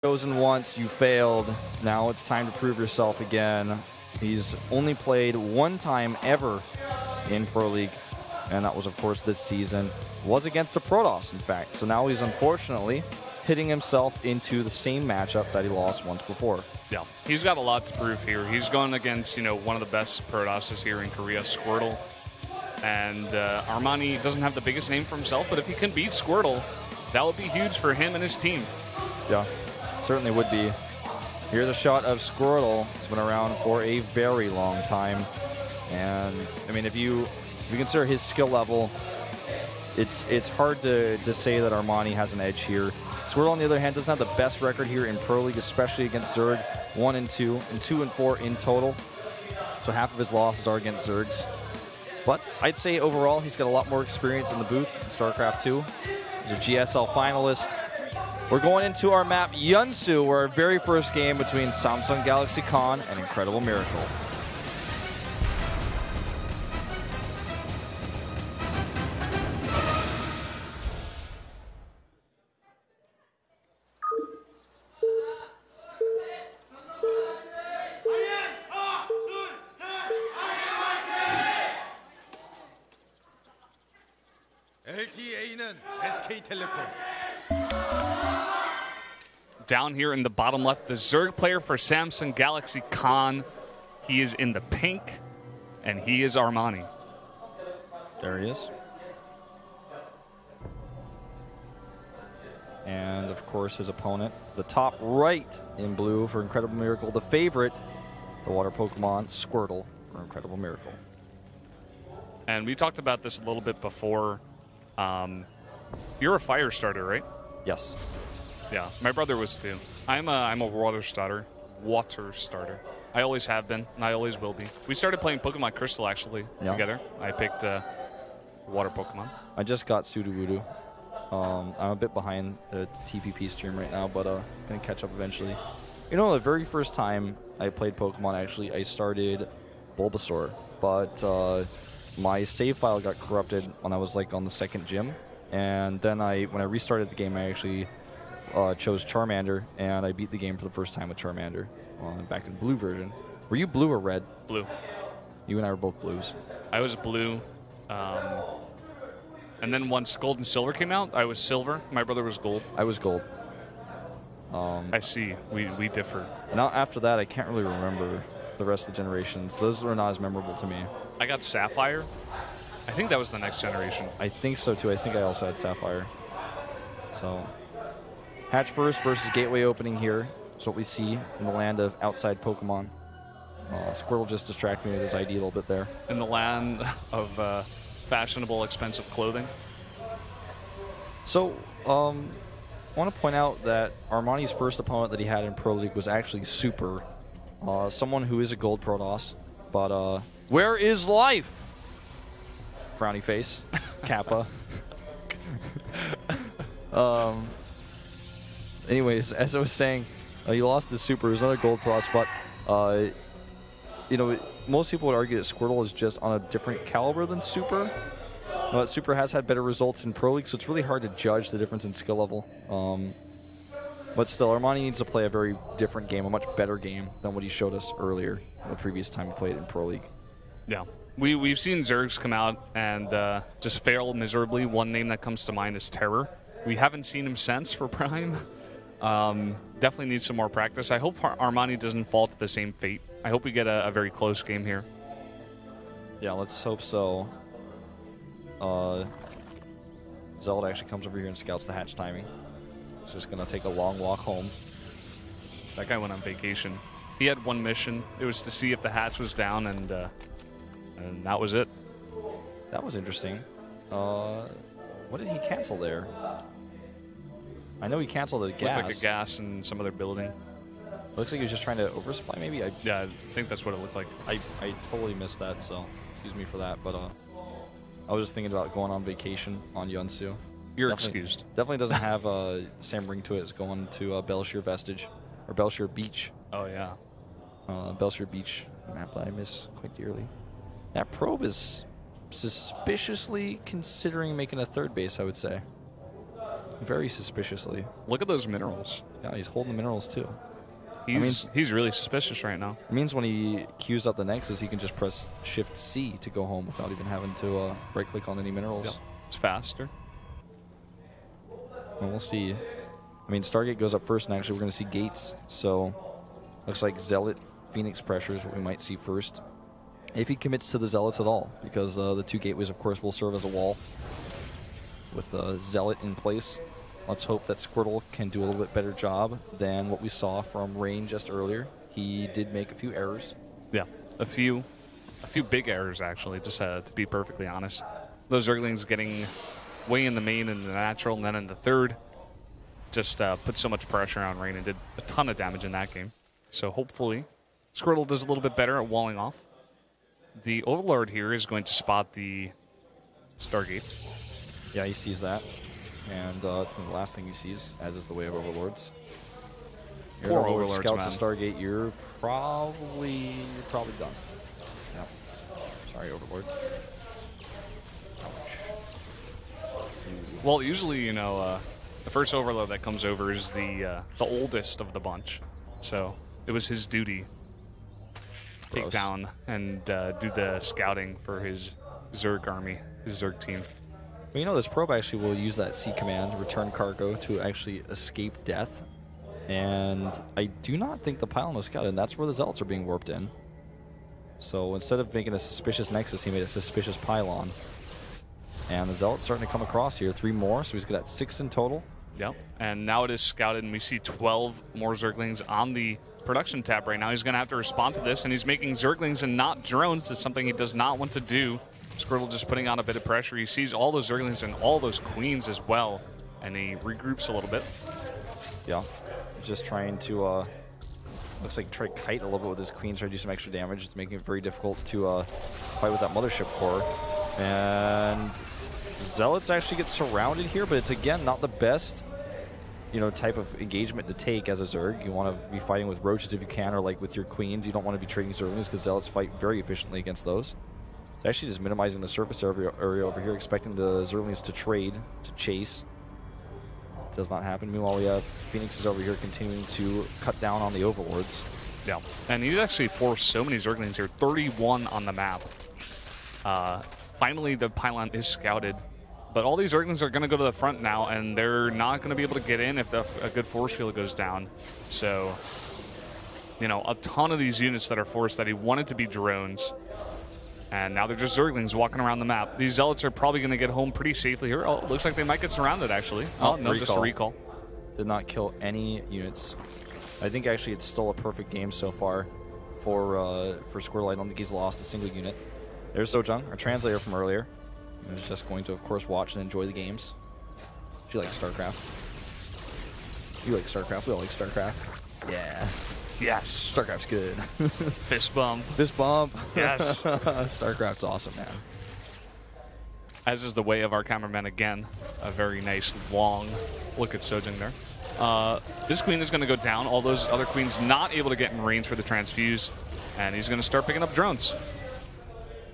Chosen once, you failed. Now it's time to prove yourself again. He's only played one time ever in Pro League, and that was, of course, this season. Was against a Protoss, in fact. So now he's unfortunately hitting himself into the same matchup that he lost once before. Yeah, he's got a lot to prove here. He's going against, one of the best Protosses here in Korea, Squirtle. And Armani doesn't have the biggest name for himself, but if he can beat Squirtle, that would be huge for him and his team. Yeah, certainly would be. Here's a shot of Squirtle. It's been around for a very long time. And, I mean, if you consider his skill level, it's hard to say that Armani has an edge here. Squirtle, on the other hand, doesn't have the best record here in Pro League, especially against Zerg. 1-2 and 2-4 in total. So half of his losses are against Zergs. But I'd say overall, he's got a lot more experience in the booth in StarCraft 2. He's a GSL finalist. We're going into our map, Yeonsu, where our very first game between Samsung Galaxy Con and Incredible Miracle. LTA는 SK텔레콤. Down here in the bottom left, the Zerg player for Samsung Galaxy Con. He is in the pink, and he is Armani. There he is. And, of course, his opponent, the top right in blue for Incredible Miracle, the favorite, the water Pokemon, Squirtle for Incredible Miracle. And we talked about this a little bit before. You're a fire starter, right? Yes. Yeah, my brother was too. I'm a water starter. I always have been, and I always will be. We started playing Pokemon Crystal, actually, together. I picked water Pokemon. I just got Sudowoodo. I'm a bit behind the TPP stream right now, but gonna catch up eventually. The very first time I played Pokemon, actually, I started Bulbasaur, but my save file got corrupted when I was on the second gym, and then when I restarted the game, I actually chose Charmander, and I beat the game for the first time with Charmander back in blue version. Were you blue or red? Blue. You and I were both blues. I was blue. And then once Gold and Silver came out, I was silver. My brother was gold. I was gold. I see. We differ. Now after that, I can't really remember the rest of the generations. Those were not as memorable to me. I got Sapphire. I think that was the next generation. I think so too. I think I also had Sapphire. So, Hatch first versus Gateway opening here. That's what we see in the land of outside Pokemon. Squirtle just distracted me with his ID a little bit there. In the land of fashionable, expensive clothing. So, I want to point out that Armani's first opponent that he had in Pro League was actually Super. Someone who is a gold Protoss. But, where is life? Frowny face. Kappa. Anyways, as I was saying, he lost to Super. It was another gold Protoss, but, most people would argue that Squirtle is just on a different caliber than Super. But Super has had better results in Pro League, so it's really hard to judge the difference in skill level. But still, Armani needs to play a very different game, a much better game than what he showed us earlier the previous time he played in Pro League. Yeah. We've seen Zergs come out and just fail miserably. One name that comes to mind is Terror. We haven't seen him since for Prime. Definitely needs some more practice. I hope Armani doesn't fall to the same fate. I hope we get a very close game here. Yeah, let's hope so. Zelda actually comes over here and scouts the hatch timing. He's just going to take a long walk home. That guy went on vacation. He had one mission. It was to see if the hatch was down, and that was it. That was interesting. What did he cancel there? I know he canceled the gas. Looked like a gas in some other building. Looks like he was just trying to oversupply, maybe? Yeah, I think that's what it looked like. I totally missed that, so excuse me for that. But I was just thinking about going on vacation on Yeonsu. You're excused. Definitely doesn't have the same ring to it as going to Belshire Vestige, or Belshire Beach. Oh, yeah. Belshire Beach, a map that I miss quite dearly. That probe is suspiciously considering making a third base, I would say. very suspiciously. Look at those minerals. Yeah, he's holding the minerals too. He's really suspicious right now. It means when he queues up the Nexus, he can just press Shift C to go home without even having to right-click on any minerals. Yep. It's faster. And we'll see. I mean, Stargate goes up first, and actually we're going to see gates. So looks like Zealot Phoenix pressure is what we might see first, if he commits to the Zealots at all, because the 2 gateways, of course, will serve as a wall with the Zealot in place. Let's hope that Squirtle can do a little bit better job than what we saw from Rain just earlier. He did make a few errors. Yeah, a few big errors, actually, just to be perfectly honest. Those Zerglings getting way in the main and the natural, and then in the third, just put so much pressure on Rain and did a ton of damage in that game. So hopefully, Squirtle does a little bit better at walling off. The Overlord here is going to spot the Stargate. Yeah, he sees that. And it's the last thing he sees, as is the way of Overlords. Poor Overlords, scouts man. the Stargate, you're probably done. Yeah. Sorry, Overlord. Well, usually, you know, the first Overlord that comes over is the oldest of the bunch. So it was his duty to take down and do the scouting for his Zerg army, his Zerg team. Well, you know, this probe actually will use that C command, return cargo, to actually escape death. And I do not think the pylon was scouted, and that's where the Zealots are being warped in. So instead of making a suspicious Nexus, he made a suspicious pylon. And the Zealot's starting to come across here. 3 more, so he's got 6 in total. Yep, and now it is scouted, and we see 12 more Zerglings on the production tab right now. He's going to have to respond to this, and he's making Zerglings and not drones. That's something he does not want to do. Squirtle just putting on a bit of pressure. He sees all those Zerglings and all those Queens as well, and he regroups a little bit. Yeah, just trying to, looks like try to kite a little bit with his Queens, try to do some extra damage. It's making it very difficult to fight with that Mothership core. And Zealots actually get surrounded here, but it's, again, not the best, you know, type of engagement to take as a Zerg. You want to be fighting with Roaches if you can, or like with your Queens. You don't want to be trading Zerglings because Zealots fight very efficiently against those. It's actually just minimizing the surface area over here, expecting the Zerglings to trade, to chase. It does not happen. Meanwhile, we have Phoenixes over here continuing to cut down on the Overlords. Yeah, and he's actually forced so many Zerglings here, 31 on the map. Finally, the pylon is scouted. But all these Zerglings are going to go to the front now, and they're not going to be able to get in if a good force field goes down. So, you know, a ton of these units that are forced that he wanted to be drones. And now they're just Zerglings walking around the map. These Zealots are probably going to get home pretty safely here. Oh, looks like they might get surrounded, actually. Oh, no, just a recall. Did not kill any units. I think, actually, it's still a perfect game so far for Squirtle. I don't think he's lost a single unit. There's Sojung, our translator from earlier. He's just going to, of course, watch and enjoy the games. She likes StarCraft. You like StarCraft. We all like StarCraft. Yeah. Yes. StarCraft's good. Fist bump. Fist bump. Yes. StarCraft's awesome, man. As is the way of our cameraman again. A very nice, long look at Sojung there. This Queen is going to go down. All those other Queens not able to get in range for the transfuse. And he's going to start picking up drones.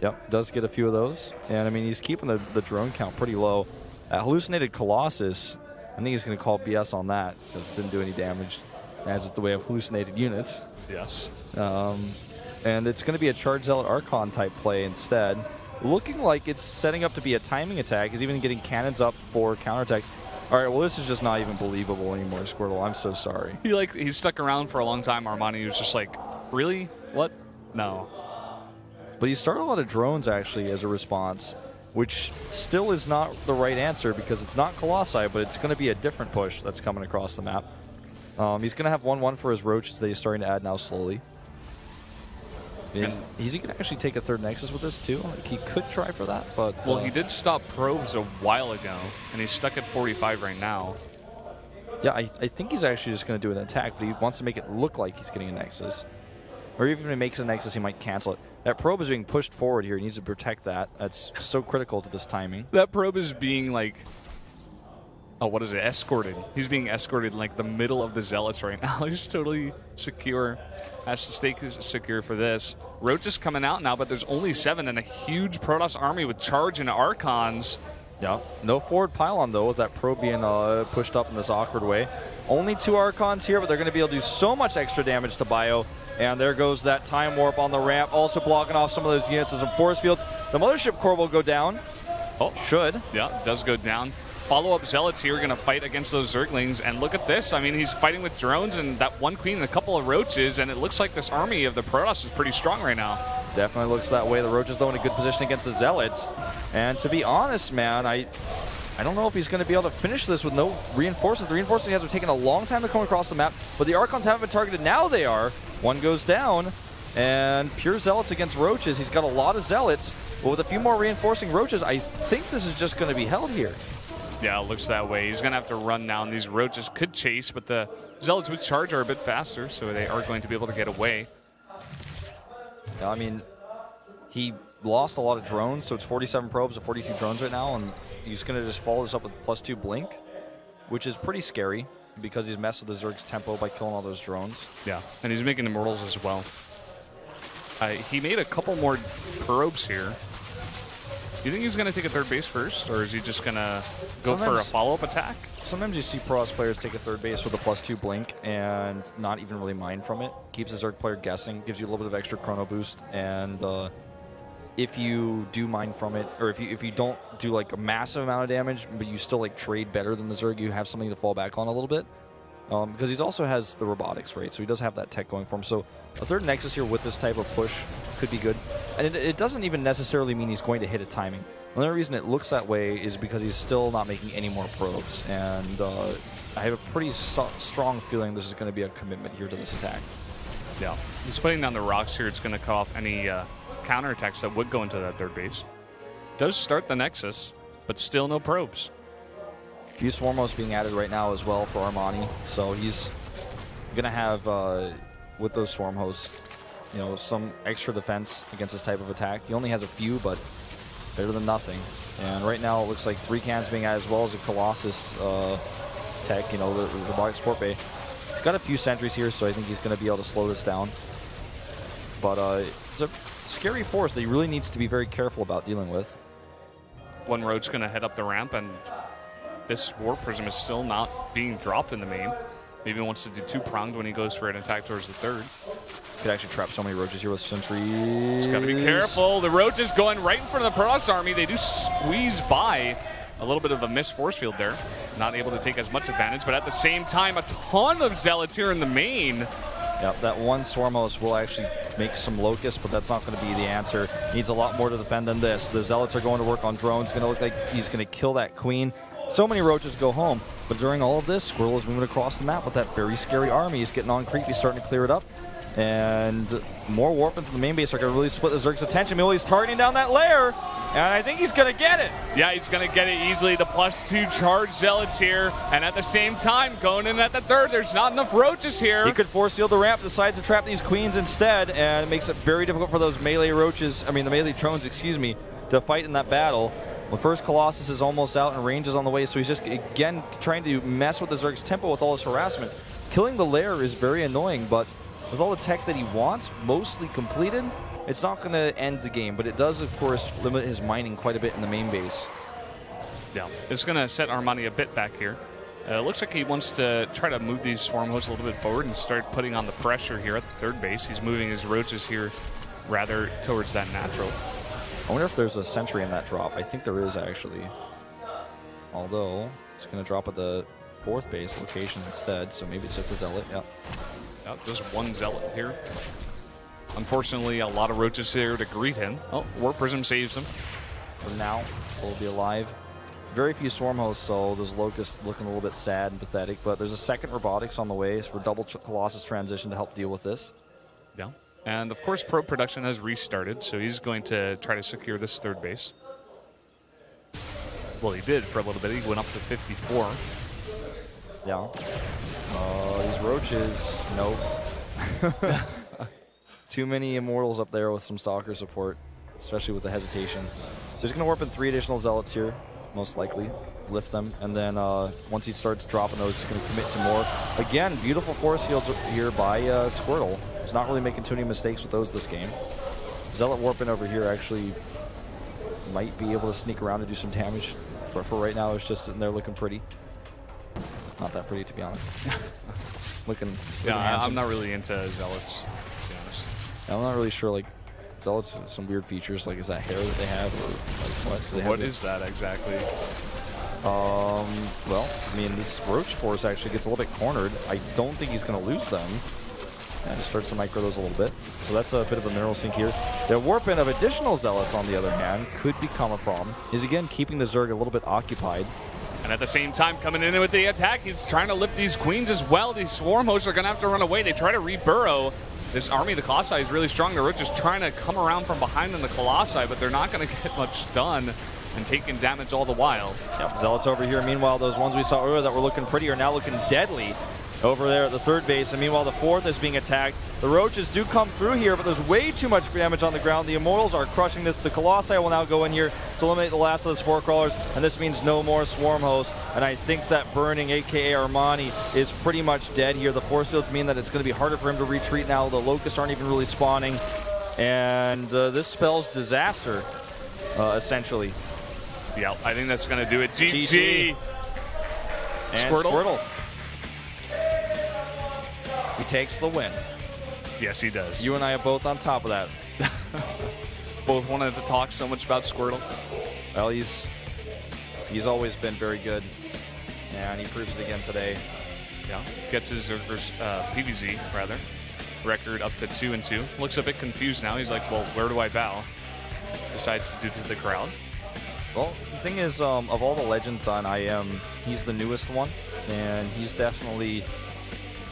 Yep, does get a few of those. And, I mean, he's keeping the drone count pretty low. Hallucinated Colossus, I think he's going to call BS on that because it didn't do any damage, as is the way of hallucinated units. Yes. And it's going to be a Charge Zealot Archon type play instead. Looking like it's setting up to be a timing attack. He's even getting cannons up for counterattacks. All right, well, this is just not even believable anymore, Squirtle. I'm so sorry. He stuck around for a long time. Armani was just like, really? What? No. But he started a lot of drones, actually, as a response, which still is not the right answer because it's not Colossi, but it's going to be a different push that's coming across the map. He's going to have 1-1 for his Roaches that he's starting to add now slowly. Is he going to actually take a 3rd Nexus with this, too? Like, he could try for that, but... Well, he did stop probes a while ago, and he's stuck at 45 right now. Yeah, I think he's actually just going to do an attack, but he wants to make it look like he's getting a Nexus. Or even if he makes a Nexus, he might cancel it. That probe is being pushed forward here. He needs to protect that. That's so critical to this timing. That probe is being, like... Oh, what is it? Escorted. He's being escorted in, like, the middle of the Zealots right now. He's totally secure. Has to stay secure for this. Roach is coming out now, but there's only 7 and a huge Protoss army with Charge and Archons. Yeah, no forward pylon though, with that probe being pushed up in this awkward way. Only 2 Archons here, but they're going to be able to do so much extra damage to Bio. And there goes that Time Warp on the ramp, also blocking off some of those units with some force fields. The Mothership Core will go down. Oh, should. Yeah, it does go down. Follow-up Zealots here going to fight against those Zerglings. And look at this. I mean, he's fighting with drones and that one Queen and a couple of Roaches. And it looks like this army of the Protoss is pretty strong right now. Definitely looks that way. The Roaches, though, in a good position against the Zealots. And to be honest, man, I don't know if he's going to be able to finish this with no reinforcements. The reinforcements have taken a long time to come across the map, but the Archons haven't been targeted. Now they are. One goes down, and pure Zealots against Roaches. He's got a lot of Zealots, but with a few more reinforcing Roaches, I think this is just going to be held here. Yeah, it looks that way. He's going to have to run now, and these Roaches could chase, but the Zealots with charge are a bit faster, so they are going to be able to get away. I mean, he lost a lot of drones, so it's 47 probes to 42 drones right now, and he's going to just follow this up with +2 blink, which is pretty scary because he's messed with the Zerg's tempo by killing all those drones. Yeah, and he's making immortals as well. He made a couple more probes here. Do you think he's going to take a third base first, or is he just going to go for a follow-up attack? Sometimes you see Protoss players take a third base with a +2 blink and not even really mind from it. Keeps the Zerg player guessing, gives you a little bit of extra chrono boost, and if you do mine from it, or if you don't do like a massive amount of damage, but you still like trade better than the Zerg, you have something to fall back on a little bit. Because he also has the robotics, right? So he does have that tech going for him. So a third Nexus here with this type of push could be good. And it doesn't even necessarily mean he's going to hit a timing. The only reason it looks that way is because he's still not making any more probes. And I have a pretty strong feeling this is going to be a commitment here to this attack. Yeah. He's putting down the rocks here. It's going to cut off any counterattacks that would go into that third base. Does start the Nexus, but still no probes. A few Swarm Hosts being added right now as well for Armani. So he's going to have, with those Swarm Hosts, you know, some extra defense against this type of attack. He only has a few, but better than nothing. And right now it looks like 3 cans being added as well as a Colossus tech, you know, the robotic support bay. He's got a few sentries here, so I think he's going to be able to slow this down. But it's a scary force that he really needs to be very careful about dealing with. One Roach going to head up the ramp, and this Warp Prism is still not being dropped in the main. Maybe he wants to do 2-pronged when he goes for an attack towards the third. Could actually trap so many Roaches here with sentries. Just got to be careful. The Roach is going right in front of the Protoss army. They do squeeze by. A little bit of a missed force field there. Not able to take as much advantage, but at the same time, a ton of Zealots here in the main. Yep, that one Swarm Host will actually make some Locusts, but that's not going to be the answer. Needs a lot more to defend than this. The Zealots are going to work on drones. Going to look like he's going to kill that Queen. So many Roaches go home, but during all of this, Squirtle is moving across the map with that very scary army. He's getting on creep. He's starting to clear it up. And more Warpins in the main base are going to really split the Zerg's attention. He's targeting down that lair, and I think he's going to get it. Yeah, he's going to get it easily. The +2 charge Zealots here, and at the same time, going in at the third, there's not enough Roaches here. He could force field the ramp, decides to trap these Queens instead, and it makes it very difficult for those melee Roaches, the melee drones, excuse me, to fight in that battle. The first Colossus is almost out and range is on the way, so he's just, again, trying to mess with the Zerg's tempo with all his harassment. Killing the lair is very annoying, but with all the tech that he wants, mostly completed, it's not going to end the game, but it does, of course, limit his mining quite a bit in the main base. Yeah, it's going to set Armani a bit back here. It looks like he wants to try to move these Swarm Hosts a little bit forward and start putting on the pressure here at the third base. He's moving his Roaches here rather towards that natural. I wonder if there's a sentry in that drop. I think there is, actually. Although, it's going to drop at the 4th base location instead, so maybe it's just a Zealot. Yep. Yep, just one Zealot here. Unfortunately, a lot of Roaches here to greet him. Oh, Warp Prism saves him. For now, he'll be alive. Very few Swarm Hosts, so those Locusts looking a little bit sad and pathetic, but there's a second Robotics on the way for double Colossus transition to help deal with this. Yeah. And of course, probe production has restarted, so he's going to try to secure this third base. Well, he did for a little bit. He went up to 54. Yeah. These Roaches, nope. Too many Immortals up there with some Stalker support, especially with the hesitation. So he's going to warp in 3 additional Zealots here, most likely. Lift them, and then once he starts dropping those, he's going to commit to more. Again, beautiful force fields here by Squirtle. He's not really making too many mistakes with those this game. Zealot warping over here actually might be able to sneak around and do some damage. But for right now, it's just sitting there looking pretty. Not that pretty, to be honest. looking Yeah, handsome. I'm not really into Zealots, to be honest. I'm not really sure, like, Zealots have some weird features. Like, is that hair that they have, or like what? Do they What have is that exactly? Well, I mean, this Roach Force actually gets a little bit cornered. I don't think he's going to lose them. And just starts to micro those a little bit. So that's a bit of a mineral sink here. The warping of additional Zealots, on the other hand, could become a problem. He's, again, keeping the Zerg a little bit occupied. And at the same time, coming in with the attack, he's trying to lift these queens as well. These swarm hosts are going to have to run away. They try to reburrow. This army of the Colossi is really strong. The Roach is trying to come around from behind in the Colossi, but they're not going to get much done and taking damage all the while. Yep, Zealots over here. Meanwhile, those ones we saw earlier that were looking pretty are now looking deadly over there at the third base. And meanwhile, the fourth is being attacked. The Roaches do come through here, but there's way too much damage on the ground. The Immortals are crushing this. The Colossi will now go in here to eliminate the last of the Spore Crawlers, and this means no more Swarm Hosts. And I think that Burning, aka Armani, is pretty much dead here. The Force Fields mean that it's going to be harder for him to retreat now. The Locusts aren't even really spawning. And this spells disaster, essentially. Yeah, I think that's going to do it. GG. And Squirtle. He takes the win. Yes, he does. You and I are both on top of that. Both wanted to talk so much about Squirtle. Well, he's always been very good, and he proves it again today. Yeah, gets his PVZ rather record up to 2-2. Looks a bit confused now. He's like, well, where do I bow? Decides to do to the crowd. Well, the thing is, of all the legends on IM, he's the newest one, and he's definitely,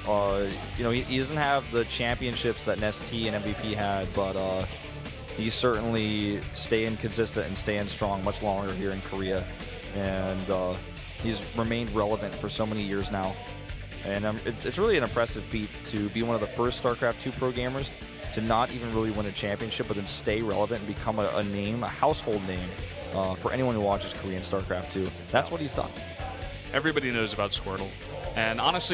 you know, he doesn't have the championships that NST and MVP had, but he's certainly staying consistent and staying strong much longer here in Korea, and he's remained relevant for so many years now. And it's really an impressive feat to be one of the first StarCraft 2 pro gamers to not even really win a championship, but then stay relevant and become a name, a household name for anyone who watches Korean StarCraft 2. That's what he's done. Everybody knows about Squirtle. And honestly,